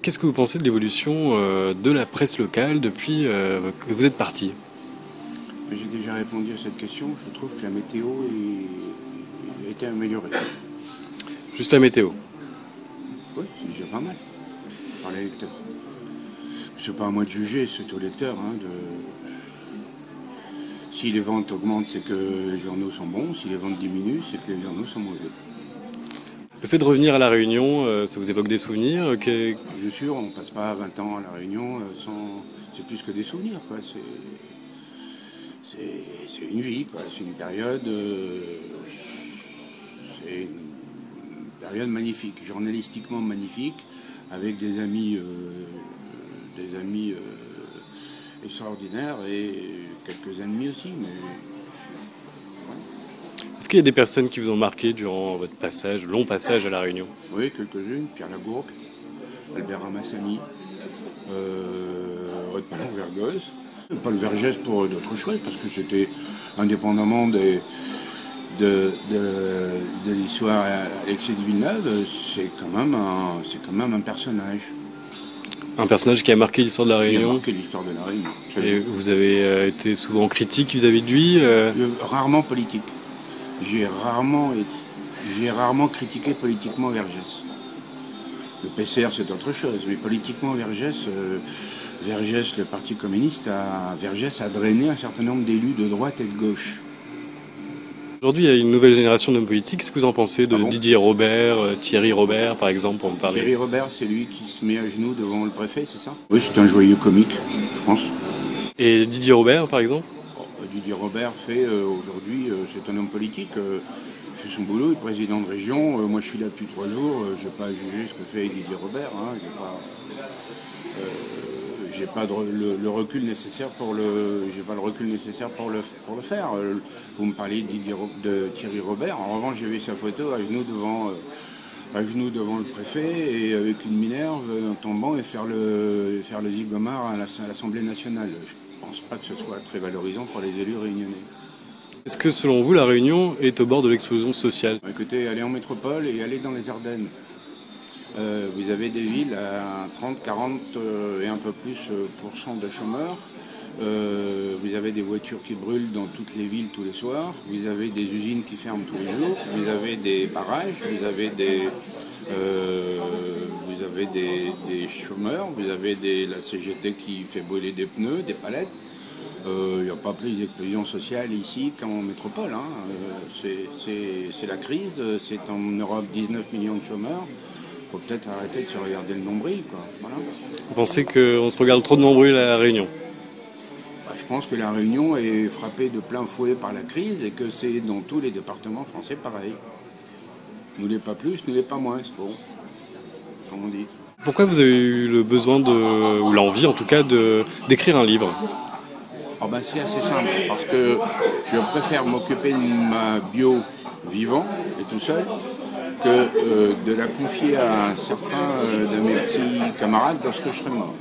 Qu'est-ce que vous pensez de l'évolution de la presse locale depuis que vous êtes parti? J'ai déjà répondu à cette question. Je trouve que la météo a été améliorée. Juste la météo. Oui, c'est déjà pas mal par les lecteurs. C'est pas à moi de juger, c'est aux lecteurs. Si les ventes augmentent, c'est que les journaux sont bons. Si les ventes diminuent, c'est que les journaux sont mauvais. Le fait de revenir à La Réunion, ça vous évoque des souvenirs Bien sûr, on passe pas 20 ans à La Réunion sans. C'est plus que des souvenirs, quoi. C'est une vie, quoi. C'est une période. C'est une période magnifique, journalistiquement magnifique, avec des amis extraordinaires et quelques ennemis aussi. Mais Est-ce qu'il y a des personnes qui vous ont marqué durant votre passage, long passage à La Réunion? oui, quelques-unes. Pierre Lagourgue, Albert Ramassani, Paul Vergoz. Paul Vergès pour d'autres choix, parce que c'était indépendamment de l'histoire Alexis de Villeneuve, c'est quand même un personnage Un personnage qui a marqué l'histoire de La qui a Réunion. marqué l'histoire de La Réunion. Et vous avez été souvent critique vis-à-vis de lui. Rarement politique. J'ai rarement critiqué politiquement Vergès. Le PCR, c'est autre chose, mais politiquement, Vergès, le Parti communiste, Vergès a drainé un certain nombre d'élus de droite et de gauche. Aujourd'hui, il y a une nouvelle génération d'hommes politiques. Qu'est-ce que vous en pensez de Ah bon Didier Robert, Thierry Robert, par exemple, pour me parler? Thierry Robert, c'est lui qui se met à genoux devant le préfet, c'est ça? Oui, c'est un joyeux comique, je pense. Et Didier Robert, par exemple? Didier Robert fait aujourd'hui, c'est un homme politique, il fait son boulot, il est président de région. Moi, je suis là depuis 3 jours, je n'ai pas à juger ce que fait Didier Robert. J'ai pas le recul nécessaire pour le faire. Vous me parlez de Thierry Robert. En revanche, j'ai vu sa photo à genoux devant le préfet et avec une minerve en tombant et faire le zigomar à l'Assemblée nationale. Je pense pas que ce soit très valorisant pour les élus réunionnais. Est-ce que selon vous, La Réunion est au bord de l'explosion sociale? Écoutez, allez en métropole et allez dans les Ardennes. Vous avez des villes à 30, 40 et un peu plus % de chômeurs. Vous avez des voitures qui brûlent dans toutes les villes tous les soirs. Vous avez des usines qui ferment tous les jours. Vous avez des barrages. Vous avez des chômeurs. Vous avez la CGT qui fait brûler des pneus, des palettes. Il n'y a pas plus d'explosion sociale ici qu'en métropole. C'est la crise. C'est en Europe 19 millions de chômeurs. Il faut peut-être arrêter de se regarder le nombril, quoi. Voilà. Vous pensez qu'on se regarde trop de nombreux à La Réunion? Je pense que La Réunion est frappée de plein fouet par la crise et que c'est dans tous les départements français pareil. Nous l'est pas plus, nous l'est pas moins, c'est bon, comme on dit. Pourquoi vous avez eu le besoin ou l'envie en tout cas d'écrire un livre? C'est assez simple, parce que je préfère m'occuper de ma bio vivant et tout seul que de la confier à certains de mes petits camarades lorsque je serai mort.